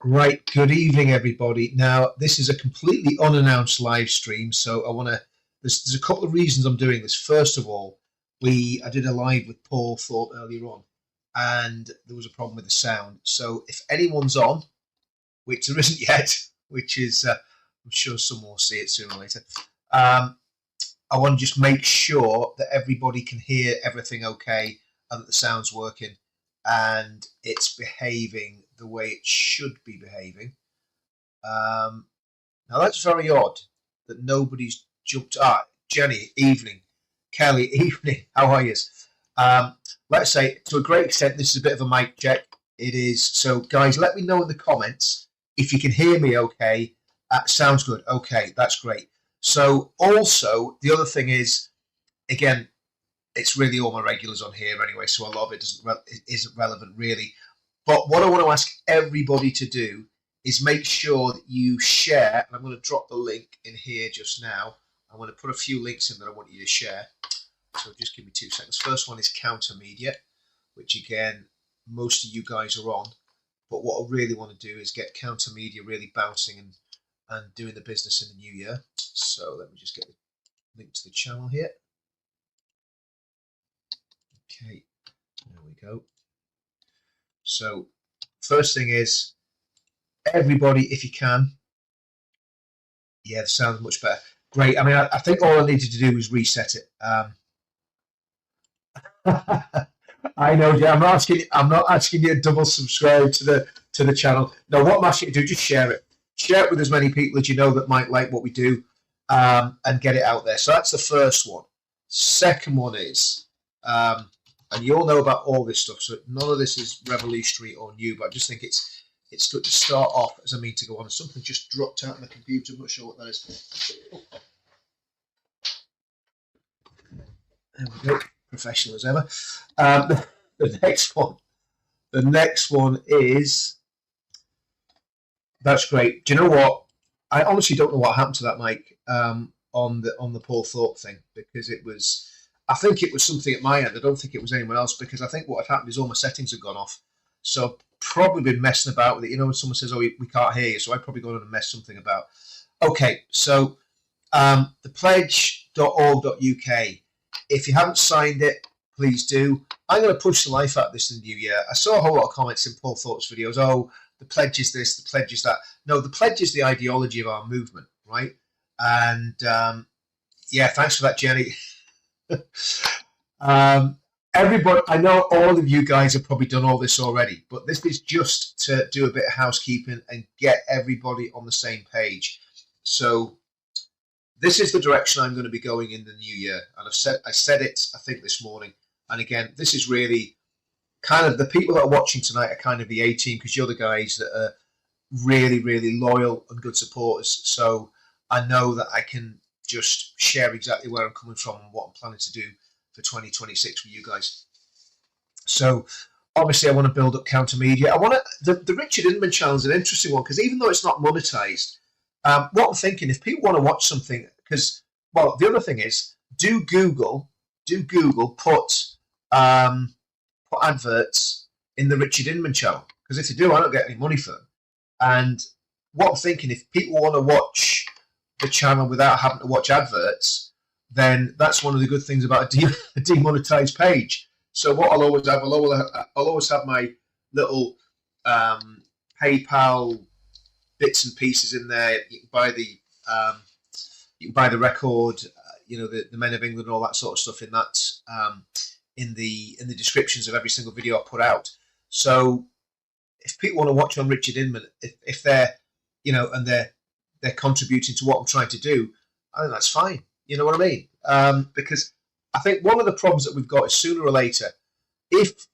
Right, good evening, everybody. Now, this is a completely unannounced live stream, so there's a couple of reasons I'm doing this. First of all, I did a live with Paul Thorpe earlier on, and there was a problem with the sound. So if anyone's on, which there isn't yet, which is, I'm sure someone will see it sooner or later, I want to just make sure that everybody can hear everything okay and that the sound's working and it's behaving the way it should be behaving. Now that's very odd that nobody's jumped. Jenny, evening. Kelly, evening. How are you? Let's say to a great extent, this is a bit of a mic check. It is. So, guys, let me know in the comments if you can hear me okay. Sounds good. Okay, that's great. So, also, the other thing is, again, it's really all my regulars on here anyway, so a lot of it isn't relevant really. But what I want to ask everybody to do is make sure that you share, and I'm going to drop the link in here just now. I'm going to put a few links in that I want you to share. So just give me 2 seconds. First one is Counter Media, which again, most of you guys are on. But what I really want to do is get Counter Media really bouncing and doing the business in the new year. So let me just get the link to the channel here. Okay, there we go. So first thing is, everybody, if you can, yeah, the sound's much better. Great. I mean, I think all I needed to do was reset it. I know, yeah. I'm not asking you to double subscribe to the channel. No, what I'm asking you to do, just share it. Share it with as many people as you know that might like what we do, and get it out there. So that's the first one. Second one is, and you all know about all this stuff, so none of this is revolutionary or new, but I just think it's good to start off as I mean to go on. Something just dropped out of my computer. I'm not sure what that is. There we go. Professional as ever. The next one is, that's great. Do you know what? I honestly don't know what happened to that mic on the Paul Thorpe thing, because I think it was something at my end. I don't think it was anyone else, because I think what had happened is all my settings had gone off. So I've probably been messing about with it. You know, when someone says, oh, we can't hear you, so I've probably gone on and messed something about. Okay, so the pledge.org.uk. If you haven't signed it, please do. I'm going to push the life out of this in the new year. I saw a whole lot of comments in Paul Thorpe's videos. Oh, the pledge is this, the pledge is that. No, the pledge is the ideology of our movement, right? And yeah, thanks for that, Jenny. Everybody, I know all of you guys have probably done all this already, but this is just to do a bit of housekeeping and get everybody on the same page. So this is the direction I'm going to be going in the new year, and I said it, I think, this morning. And again, this is really kind of the people that are watching tonight are kind of the A team, because you're the guys that are really, really loyal and good supporters. So I know that I can just share exactly where I'm coming from and what I'm planning to do for 2026 with you guys. So obviously I want to build up Counter Media. I want to, the Richard Inman channel is an interesting one, because even though it's not monetized, what I'm thinking, if people want to watch something, because, well, the other thing is, do Google put adverts in the Richard Inman channel, because if they do, I don't get any money for them. And what I'm thinking, if people want to watch the channel without having to watch adverts, then that's one of the good things about a demonetized page. So what I'll always have, I'll always have my little PayPal bits and pieces in there. You can buy the record, you know, the Men of England and all that sort of stuff in that, in the descriptions of every single video I put out. So if people want to watch on Richard Inman, if they're, you know, and they're contributing to what I'm trying to do, I think that's fine. You know what I mean? Because I think one of the problems that we've got is, sooner or later, if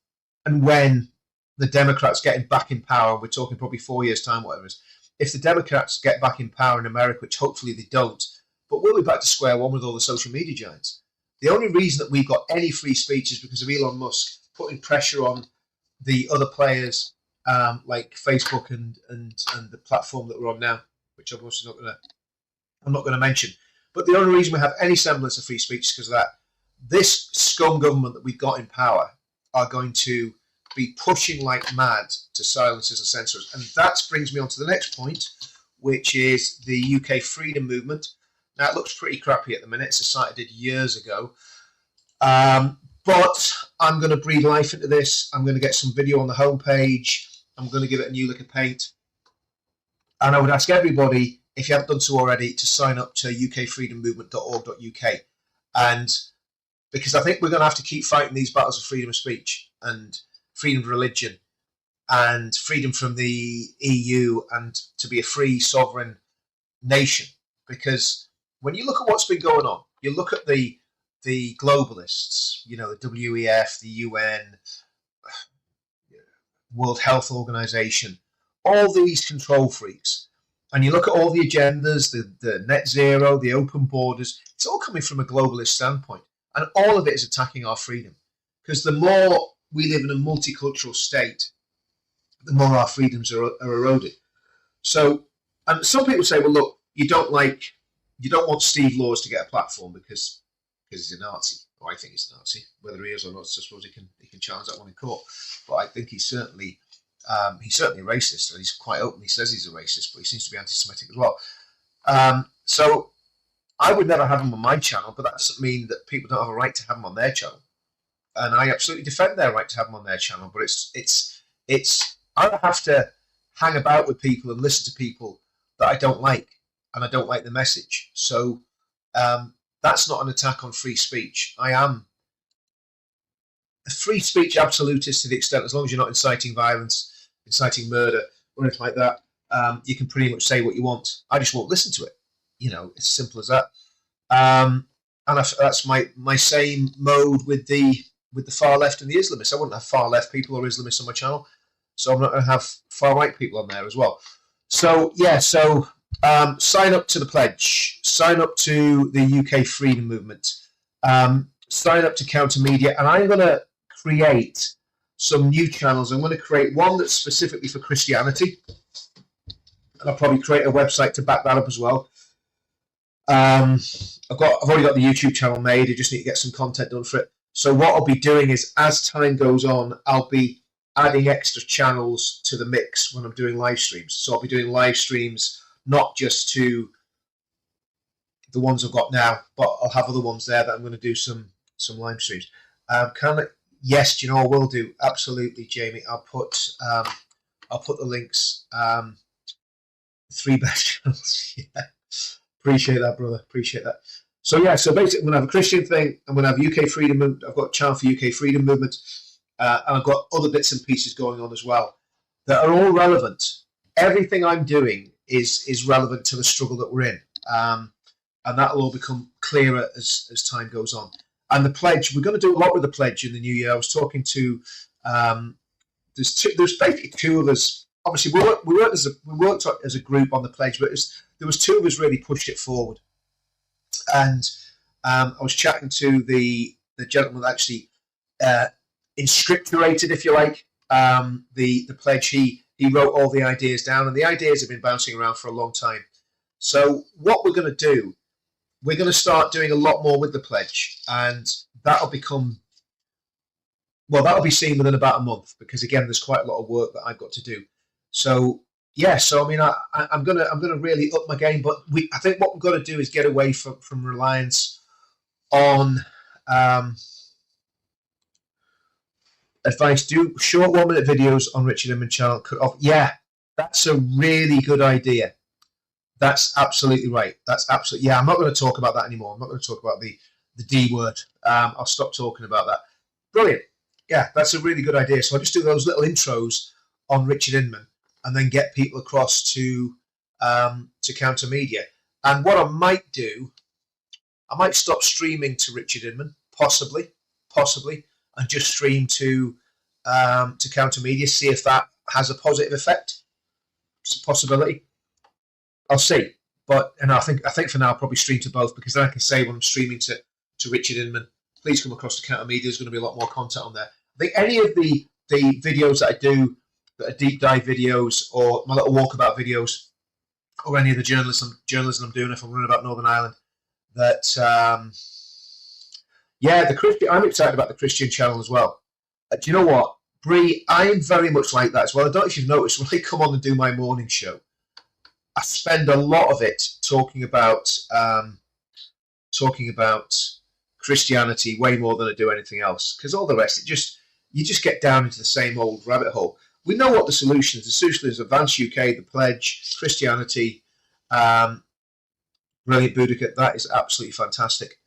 and when the Democrats get back in power, we're talking probably 4 years' time, whatever it is, if the Democrats get back in power in America, which hopefully they don't, but we'll be back to square one with all the social media giants. The only reason that we've got any free speech is because of Elon Musk putting pressure on the other players, like Facebook and the platform that we're on now, which I'm also not going to mention. But the only reason we have any semblance of free speech is because of that. This scum government that we've got in power are going to be pushing like mad to silence us and censor us. And that brings me on to the next point, which is the UK freedom movement. Now, it looks pretty crappy at the minute. It's a site I did years ago. But I'm going to breathe life into this. I'm going to get some video on the homepage. I'm going to give it a new lick of paint. And I would ask everybody, if you haven't done so already, to sign up to ukfreedommovement.org.uk. And because I think we're going to have to keep fighting these battles of freedom of speech and freedom of religion and freedom from the EU and to be a free sovereign nation. Because when you look at what's been going on, you look at the globalists, you know, the WEF, the UN, World Health Organization, all these control freaks, and you look at all the agendas, the net zero, the open borders, it's all coming from a globalist standpoint. And all of it is attacking our freedom. Because the more we live in a multicultural state, the more our freedoms are eroded. So, and some people say, well, look, you don't want Steve Laws to get a platform because he's a Nazi. Well, I think he's a Nazi. Whether he is or not, I suppose he can challenge that one in court. But I think he's certainly a racist, and he's quite openly says he's a racist, but he seems to be anti-Semitic as well. So I would never have him on my channel, but that doesn't mean that people don't have a right to have him on their channel. And I absolutely defend their right to have him on their channel. But it's I don't have to hang about with people and listen to people that I don't like, and I don't like the message. So that's not an attack on free speech. I am a free speech absolutist to the extent, as long as you're not inciting violence, inciting murder, or anything like that, you can pretty much say what you want. I just won't listen to it. You know, it's simple as that. And that's my same mode with the far left and the Islamists. I wouldn't have far left people or Islamists on my channel, so I'm not going to have far right people on there as well. So yeah, sign up to the pledge, sign up to the UK freedom movement, sign up to Counter Media, and I'm going to create some new channels. I'm going to create one that's specifically for Christianity, and I'll probably create a website to back that up as well. I've already got the YouTube channel made. I just need to get some content done for it. So what I'll be doing is, as time goes on, I'll be adding extra channels to the mix when I'm doing live streams. So I'll be doing live streams not just to the ones I've got now, but I'll have other ones there that I'm going to do some live streams. Yes, you know, I will do, absolutely, Jamie. I'll put the links. 3 best channels. Yeah. Appreciate that, brother. Appreciate that. So yeah, so basically I'm going to have a Christian thing. I'm going to have UK Freedom Movement. I've got a channel for UK Freedom Movement. And I've got other bits and pieces going on as well that are all relevant. Everything I'm doing is relevant to the struggle that we're in. And that will all become clearer as time goes on. And the pledge, we're going to do a lot with the pledge in the new year. I was talking to, there's basically 2 of us. Obviously, we worked as a group on the pledge, but there was 2 of us really pushed it forward. And I was chatting to the gentleman that actually inscripturated, if you like, the pledge. He wrote all the ideas down, and the ideas have been bouncing around for a long time. So what we're going to do, we're going to start doing a lot more with the pledge, and that'll be seen within about a month, because again, there's quite a lot of work that I've got to do. So yeah, so I mean, I'm gonna really up my game, but I think what we've got to do is get away from reliance on advice. Do short 1-minute videos on Richard Inman channel. Yeah, that's a really good idea. That's absolutely right. That's absolutely, yeah. I'm not going to talk about that anymore. I'm not going to talk about the D word. I'll stop talking about that. Brilliant. Yeah, that's a really good idea. So I'll just do those little intros on Richard Inman, and then get people across to Counter Media. And what I might do, I might stop streaming to Richard Inman, possibly, and just stream to Counter Media. See if that has a positive effect. It's a possibility. I'll see. But I think for now I'll probably stream to both, because then I can say when I'm streaming to Richard Inman, please come across to Counter Media. There's going to be a lot more content on there. I think any of the videos that I do, that are deep dive videos, or my little walkabout videos, or any of the journalism I'm doing if I'm running about Northern Ireland, that yeah, I'm excited about the Christian channel as well. Do you know what? Bree, I am very much like that as well. I don't know if you've noticed, when I come on and do my morning show, I spend a lot of it talking about Christianity way more than I do anything else, because all the rest, you just get down into the same old rabbit hole. We know what the solution is. The solution is Advance UK, the Pledge, Christianity, Brilliant Boudica. That is absolutely fantastic.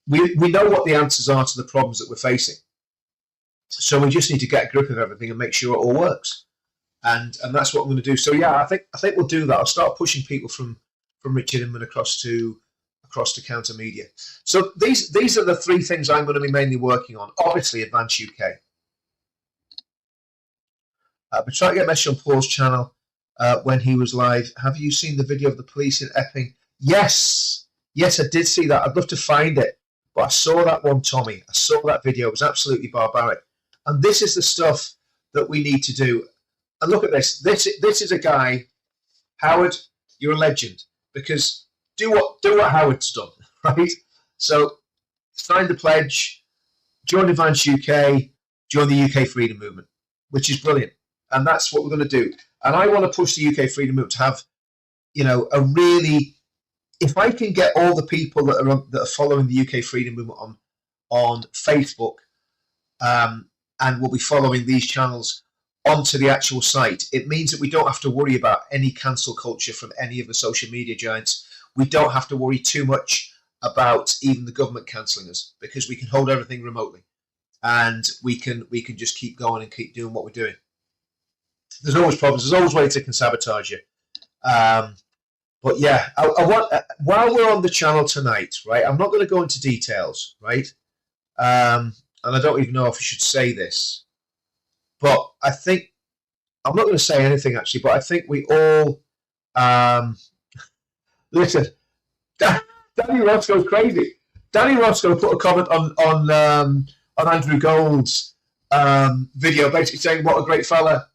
We know what the answers are to the problems that we're facing. So we just need to get a grip of everything and make sure it all works. And that's what I'm going to do. So yeah, I think we'll do that. I'll start pushing people from Richard Inman across to Counter Media. So these are the three things I'm going to be mainly working on. Obviously, Advance UK. But try to get a message on Paul's channel when he was live. Have you seen the video of the police in Epping? Yes, I did see that. I'd love to find it, but I saw that one, Tommy. I saw that video. It was absolutely barbaric. And this is the stuff that we need to do. And look at this. This is a guy, Howard. You're a legend, because do what Howard's done, right? So sign the pledge, join Advance UK, join the UK Freedom Movement, which is brilliant. And that's what we're going to do. And I want to push the UK Freedom Movement to have, a really, if I can get all the people that are following the UK Freedom Movement on Facebook, and will be following these channels onto the actual site, it means that we don't have to worry about any cancel culture from any of the social media giants. We don't have to worry too much about even the government cancelling us, because we can hold everything remotely, and we can just keep going and keep doing what we're doing. There's always problems. There's always ways that can sabotage you. But yeah, I want, while we're on the channel tonight, right, I'm not going to go into details, right? And I don't even know if I should say this, but I think, I'm not going to say anything actually, but I think we all, listen, Danny Roscoe's crazy. Danny Roscoe put a comment on Andrew Gold's video, basically saying what a great fella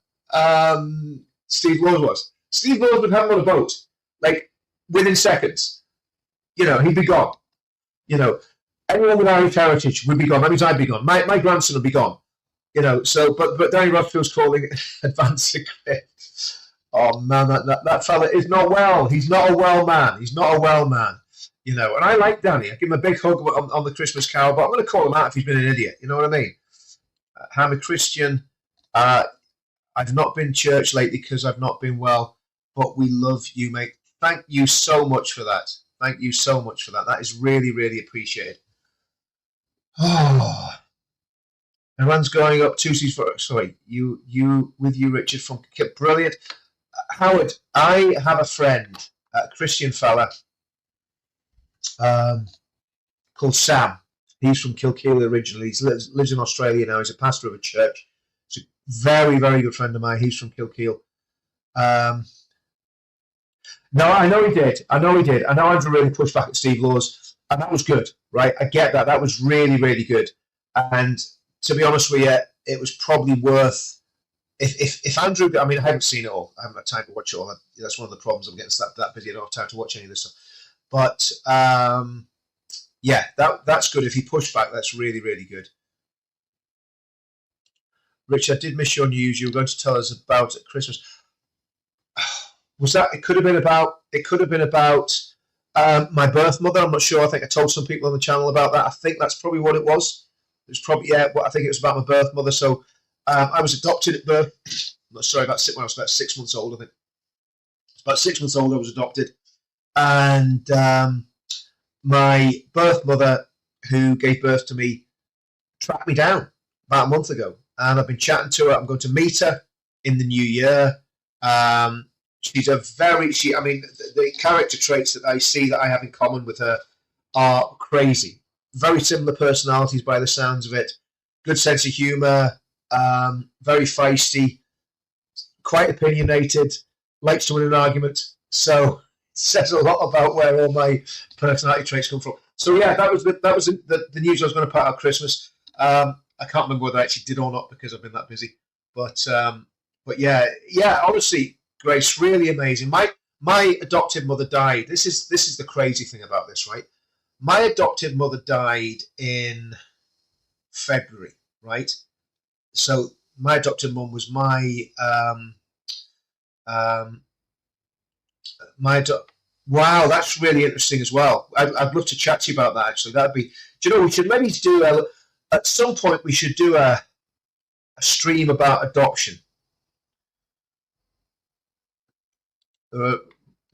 Steve Laws was. Steve Laws would have him on a boat, like within seconds. He'd be gone. Anyone with Irish heritage would be gone. That means I'd be gone. My grandson would be gone. So but Danny Roscoe's calling it Advance UK. Oh man, that fella is not well. He's not a well man. He's not a well man. And I like Danny. I give him a big hug on the Christmas Carol, but I'm going to call him out if he's been an idiot. You know what I mean? I'm a Christian. I've not been church lately because I've not been well, but we love you, mate. Thank you so much for that. Thank you so much for that. That is really, really appreciated. Oh, everyone's going up 2 C's for, sorry, you with you, Richard, from brilliant. Howard, I have a friend, a Christian fella, called Sam. He's from Kilkeel originally. He lives in Australia now. He's a pastor of a church. He's a very, very good friend of mine. He's from Kilkeel. No, I know he did. I know Andrew really pushed back at Steve Laws, and that was good, right? I get that. That was really, really good. And to be honest with you, it was probably worth, if Andrew, I mean, I haven't seen it all. I haven't had time to watch it all. That's one of the problems. I'm getting that busy. I don't have time to watch any of this stuff. But yeah, that's good. If he pushed back, that's really, really good. Rich, I did miss your news. You were going to tell us about at Christmas. Was that? It could have been about my birth mother. I'm not sure. I think I told some people on the channel about that. I think that's probably what it was. It was probably, yeah. But I think it was about my birth mother. So I was adopted at birth. Sorry, when I was about 6 months old. I think about 6 months old. I was adopted, and my birth mother, who gave birth to me, tracked me down about a month ago, and I've been chatting to her. I'm going to meet her in the new year. She's I mean, the character traits that I see that I have in common with her are crazy. Very similar personalities by the sounds of it. Good sense of humour, very feisty, quite opinionated, likes to win an argument. So it says a lot about where all my personality traits come from. So yeah, that was the news I was going to put out at Christmas. I can't remember whether I actually did or not because I've been that busy. But yeah, honestly, Grace, really amazing. My adoptive mother died. This is the crazy thing about this, right? My adoptive mother died in February, right? So my adopted mum was my wow, that's really interesting as well. I'd love to chat to you about that. Actually, that'd be. Do you know, we should maybe do at some point we should do a stream about adoption.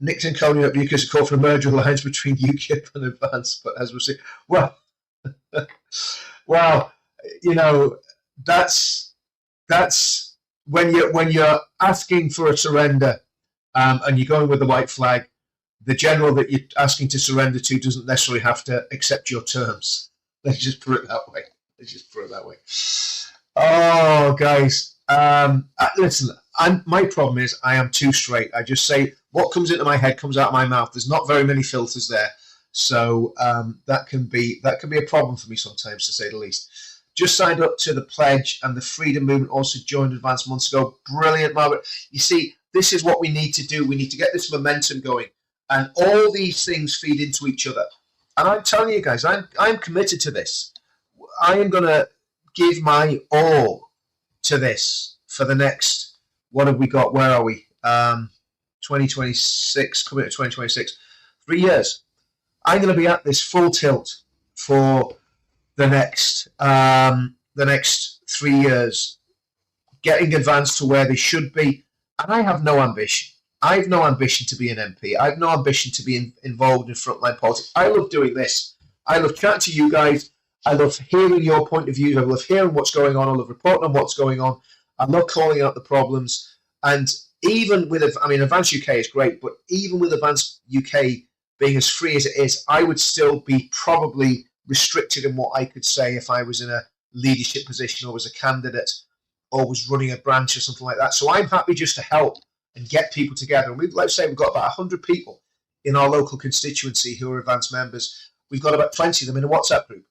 Nick Tinconi at UKIP called for a merger alliance between UKIP and Advance, but as we'll see, well, well, you know, that's when you're asking for a surrender, and you're going with the white flag. The general that you're asking to surrender to doesn't necessarily have to accept your terms. Let's just put it that way. Oh, guys, listen. My problem is I am too straight. I just say what comes into my head comes out of my mouth. There's not very many filters there, so that can be a problem for me sometimes, to say the least. Just signed up to the pledge, and the Freedom Movement also joined Advance months ago. Brilliant, Margaret. You see, this is what we need to do. We need to get this momentum going, and all these things feed into each other. And I'm telling you guys, I'm committed to this. I am going to give my all to this for the next. What have we got? Where are we? 2026, coming to 2026. 3 years. I'm going to be at this full tilt for the next 3 years, getting Advance to where they should be. And I have no ambition. I have no ambition to be an MP. I have no ambition to be involved in frontline politics. I love doing this. I love chatting to you guys. I love hearing your point of view. I love hearing what's going on. I love reporting on what's going on. I love calling out the problems. And even with, Advance UK is great, but even with Advance UK being as free as it is, I would still be probably restricted in what I could say if I was in a leadership position or was a candidate or was running a branch or something like that. So I'm happy just to help and get people together. And let's say we've got about 100 people in our local constituency who are Advance members. We've got about 20 of them in a WhatsApp group.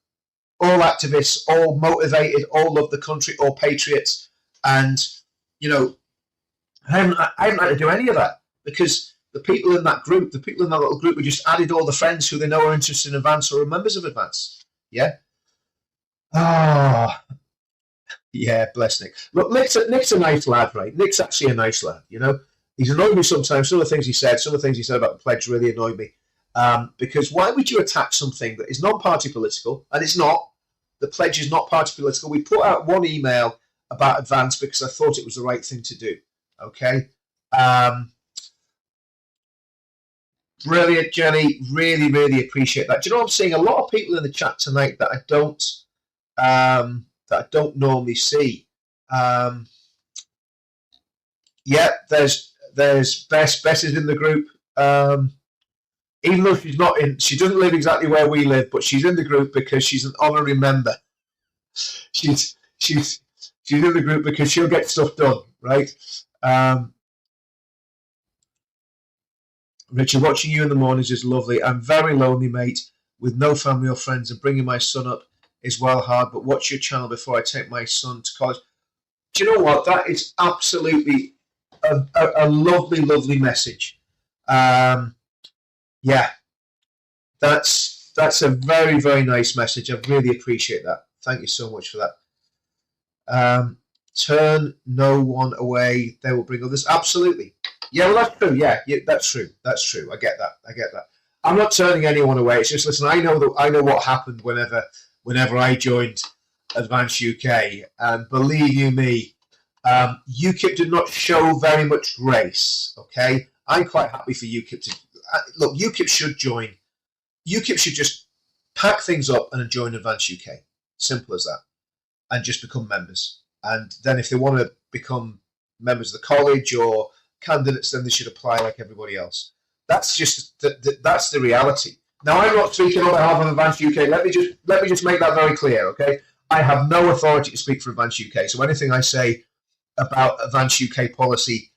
All activists, all motivated, all love the country, all patriots. And, you know, I haven't had to do any of that because the people in that group, the people in that little group, we just added all the friends who they know are interested in Advance or are members of Advance. Yeah? Ah. Yeah, bless Nick. Look, Nick's a nice lad, right? Nick's actually a nice lad, you know? He's annoyed me sometimes. Some of the things he said about the pledge really annoyed me. Because why would you attack something that is non-party political? And it's not. The pledge is not party political. We put out one email about Advance because I thought it was the right thing to do. Okay? Brilliant, Jenny. Really, really appreciate that. Do you know, I'm seeing a lot of people in the chat tonight that I don't normally see. Yeah, there's Bess. Bess is in the group. Even though she's not in, she doesn't live exactly where we live, but she's in the group because she's an honorary member. She's in the group because she'll get stuff done, right? Richard, watching you in the mornings is lovely. I'm very lonely, mate, with no family or friends, and bringing my son up is well hard, but watch your channel before I take my son to college. Do you know what? That is absolutely a lovely, lovely message. Yeah, that's a very, very nice message. I really appreciate that. Thank you so much for that. Turn no one away. They will bring others. Absolutely. Yeah, well, that's true. Yeah, that's true. That's true. I get that. I'm not turning anyone away. It's just, listen, I know what happened whenever I joined Advance UK, and believe you me, UKIP did not show very much grace. Okay, I'm quite happy for UKIP to look. UKIP should join. UKIP should just pack things up and join Advance UK. Simple as that, and just become members. And then if they want to become members of the college or candidates, then they should apply like everybody else. That's just that's the reality. Now, I'm not speaking on behalf of Advance UK. Let me just make that very clear, okay? I have no authority to speak for Advance UK. So anything I say about Advance UK policy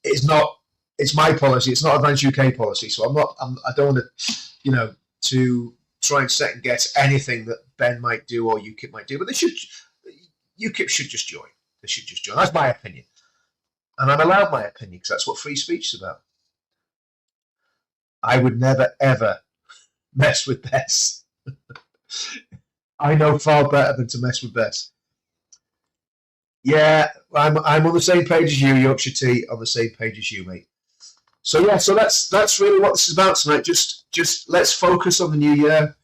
is not. It's my policy. It's not Advance UK policy. So I don't want to, to try and second guess anything that Ben might do or UKIP might do. But UKIP should just join. They should just join. That's my opinion, and I'm allowed my opinion because that's what free speech is about. I would never ever mess with Bess. I know far better than to mess with Bess. Yeah, I'm on the same page as you, Yorkshire Tea, on the same page as you, mate. So yeah, so that's really what this is about tonight. Just let's focus on the new year.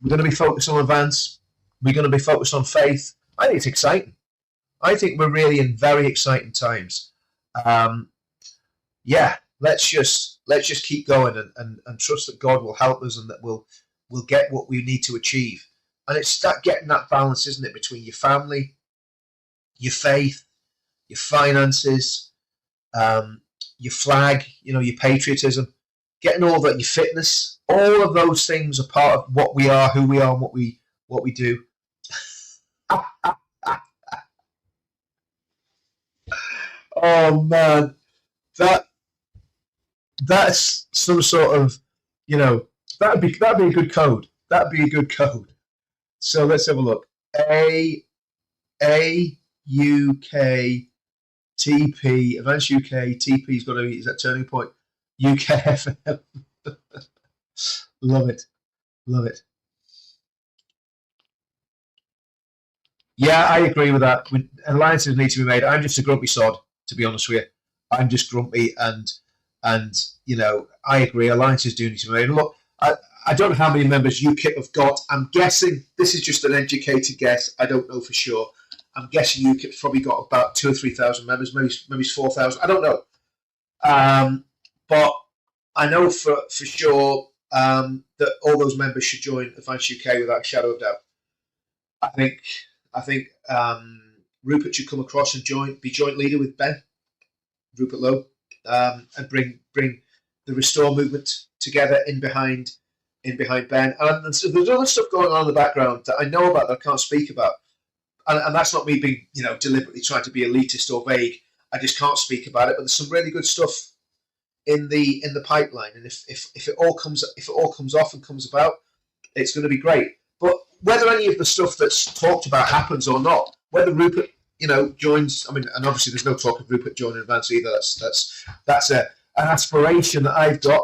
We're going to be focused on advance. We're going to be focused on faith. I think it's exciting. I think we're really in very exciting times. Yeah, let's just keep going and trust that God will help us and that we'll get what we need to achieve. And it's that getting that balance, isn't it, between your family, your faith, your finances, your flag, your patriotism, getting all that, your fitness, all of those things are part of what we are, who we are, and what we do. Oh man, that's some sort of, that'd be a good code. That'd be a good code. So let's have a look. UK TP, Advanced UK, TP's got to be, is that Turning Point? UK FM. Love it. Love it. Yeah, I agree with that. Alliances need to be made. I'm just a grumpy sod, to be honest with you. I'm just grumpy and I agree. Alliances do need to be made. Look, I don't know how many members UKIP have got. I'm guessing, this is just an educated guess. I don't know for sure. I'm guessing UKIP's probably got about 2,000 or 3,000 members, maybe 4,000. I don't know. But I know for sure that all those members should join Advanced UK without a shadow of doubt. I think Rupert should come across and be joint leader with Ben, Rupert Lowe, and bring the Restore movement together in behind Ben. And so there's other stuff going on in the background that I know about that I can't speak about. And that's not me being, deliberately trying to be elitist or vague. I just can't speak about it. But there's some really good stuff in the pipeline, and if it all comes off and comes about, it's going to be great. But whether any of the stuff that's talked about happens or not, whether Rupert, joins, and obviously there's no talk of Rupert joining Advance either. That's an aspiration that I've got.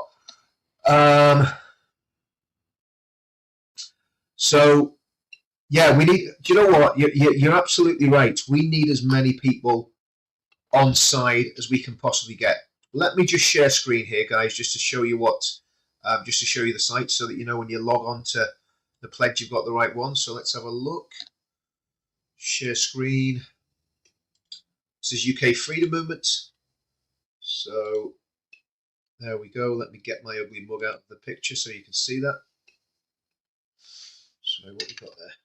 So. Yeah, we need. Do you know what? You're absolutely right. We need as many people on side as we can possibly get. Let me just share screen here, guys, just to show you just to show you the site, so that when you log on to the pledge, you've got the right one. So let's have a look. Share screen. This is UK Freedom Movement. So there we go. Let me get my ugly mug out of the picture so you can see that. Sorry, what we got there?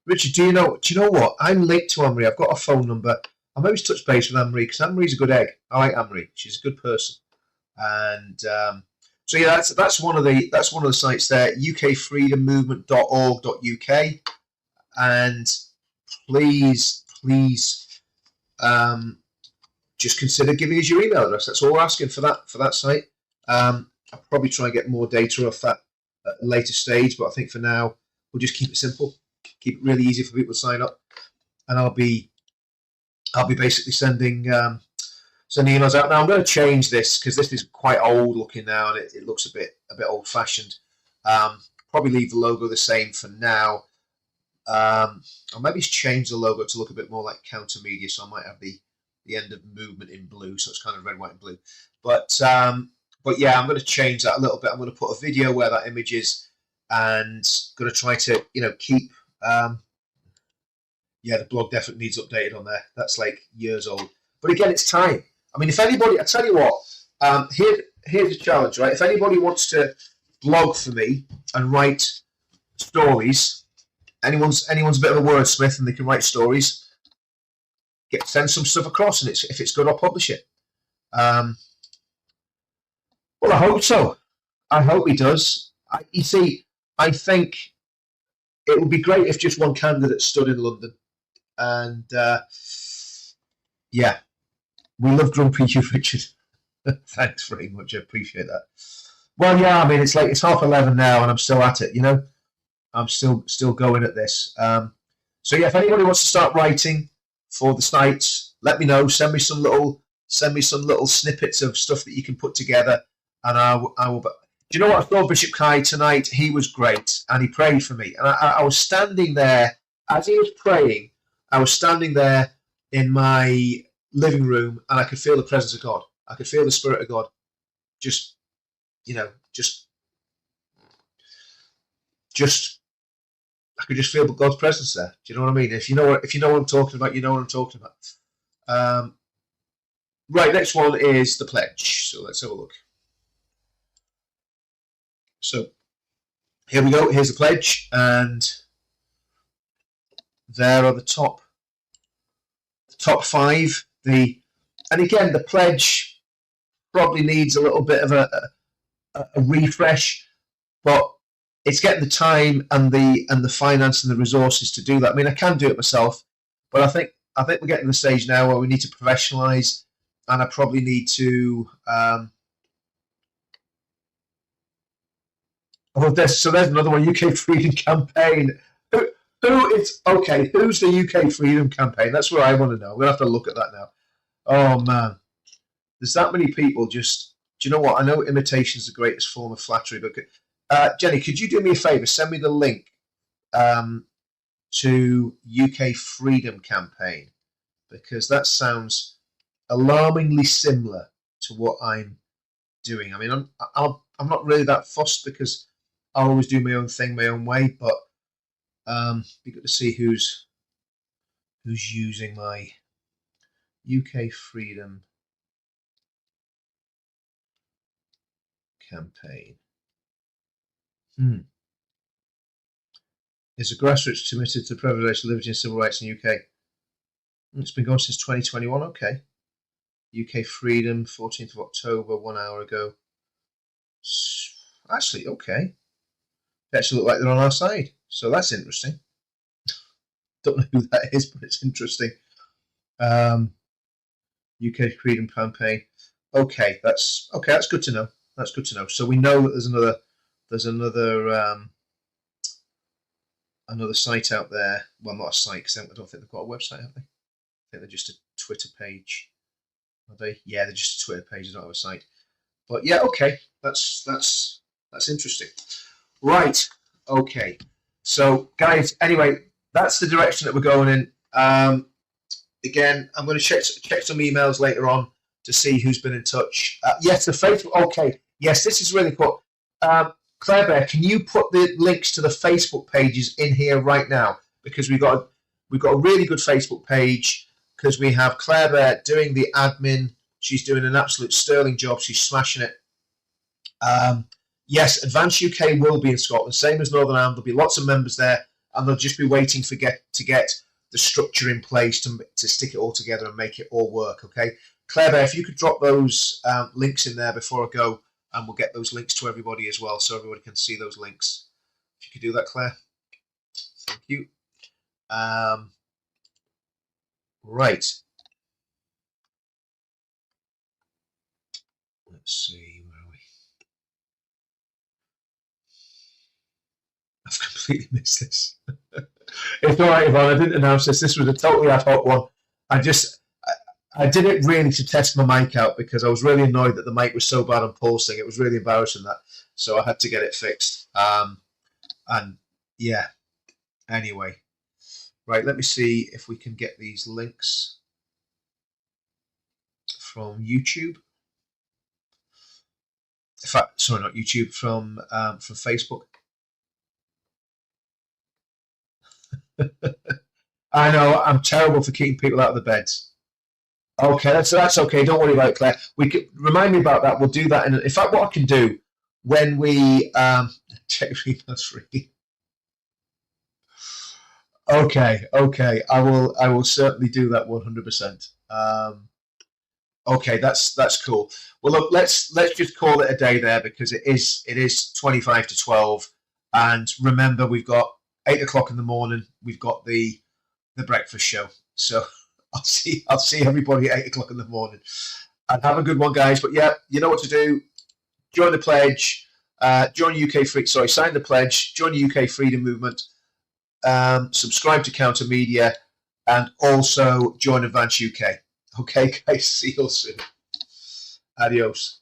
Richard, do you know what? I'm late to Anne-Marie. I've got a phone number. I'll maybe touch base with Anne-Marie, because Anne-Marie's a good egg. I like Anne-Marie. She's a good person. And so yeah, that's one of the sites there, ukfreedommovement.org.uk. And please just consider giving us your email address. That's all we're asking for that site. I'll probably try and get more data off that at a later stage, but I think for now we'll just keep it simple, keep it really easy for people to sign up, and I'll be basically sending emails out. Now I'm going to change this because this is quite old looking now, and it looks a bit old fashioned. Probably leave the logo the same for now. Or maybe change the logo to look a bit more like Counter Media, so I might have the end of movement in blue, so it's kind of red, white, and blue. But yeah, I'm going to change that a little bit. I'm going to put a video where that image is, and going to try to keep. Yeah, the blog definitely needs updated on there. That's like years old. But again, it's time. I mean, if anybody, I tell you what, here's a challenge, right? If anybody wants to blog for me and write stories, anyone's a bit of a wordsmith and they can write stories, send some stuff across, and if it's good, I'll publish it. Well, I hope so. I hope he does. You see, I think it would be great if just one candidate stood in London. And yeah, we love grumpy you, Richard. Thanks very much. I appreciate that. Well, yeah, I mean, it's 11:30 now, and I'm still at it. I'm still going at this. So yeah, if anybody wants to start writing for the sites, let me know. Send me some little snippets of stuff that you can put together. And I will. Do you know what? I saw Bishop Kai tonight. He was great, and he prayed for me. And I was standing there as he was praying. I was standing there in my living room, and I could feel the presence of God. I could feel the Spirit of God. Just, I could just feel God's presence there. Do you know what I mean? If you know what I'm talking about, you know what I'm talking about. Right, next one is the pledge. So let's have a look. So here we go. Here's the pledge, and there are the top five. And again, the pledge probably needs a little bit of a refresh, but it's getting the time and the finance and the resources to do that. I mean, I can do it myself, but I think we're getting to the stage now where we need to professionalize, and I probably need to. There's another one. UK Freedom Campaign. Who's the UK Freedom Campaign? That's what I want to know. We're gonna have to look at that now. Oh man, there's that many people. Just, do you know what? I know imitation is the greatest form of flattery, but Jenny, could you do me a favor? Send me the link to UK Freedom Campaign, because that sounds alarmingly similar to what I'm doing. I mean, I'm not really that fussed because I always do my own thing, my own way. But be good to see who's using my UK Freedom Campaign. Is a grassroots committed to preservation, liberty, and civil rights in the UK. It's been going since 2021. Okay. UK Freedom, 14th of October, 1 hour ago. Actually, okay. They actually look like they're on our side, so that's interesting. Don't know who that is, but it's interesting. UK Freedom Campaign. Okay, that's good to know. That's good to know. So we know that there's another site out there. Well, not a site, because I don't think they've got a website, have they? I think they're just a Twitter page. Are they? Yeah, they're just a Twitter page. They don't have a site. But yeah, okay. That's interesting. Right. Okay. So, guys, anyway, that's the direction that we're going in. Again, I'm going to check some emails later on to see who's been in touch. Yes, the Facebook. Okay. Yes, this is really cool. Claire Bear, can you put the links to the Facebook pages in here right now? Because we've got a really good Facebook page, because we have Claire Bear doing the admin. She's doing an absolute sterling job. She's smashing it. Yes, Advance UK will be in Scotland, same as Northern Ireland. There'll be lots of members there, and they'll just be waiting to get the structure in place to stick it all together and make it all work. Okay, Claire Bear, if you could drop those links in there before I go, and we'll get those links to everybody as well, so everybody can see those links. If you could do that, Claire. Thank you. Right. Let's see, where are we? I've completely missed this. It's all right, Yvonne. I didn't announce this. This was a totally ad hoc one. I did it really to test my mic out, because I was really annoyed that the mic was so bad on pulsing. It was really embarrassing, that. So I had to get it fixed. And yeah, anyway. Right, let me see if we can get these links from YouTube. In fact, sorry, not YouTube, from Facebook. I know, I'm terrible for keeping people out of the beds. Okay, that's okay. Don't worry about it, Claire. We could remind me about that. We'll do that. In fact, what I can do when we check emails free. Okay. I will certainly do that 100%. Okay, that's cool. Well, look, let's just call it a day there, because it is 25 to 12, and remember, we've got 8 o'clock in the morning. We've got the breakfast show. So I'll see everybody at 8 o'clock in the morning, and have a good one, guys. But yeah, you know what to do. Join the pledge. Sign the pledge. Join the UK Freedom Movement. Subscribe to Counter Media, and also join Advance UK. Okay, guys. See you all soon. Adios.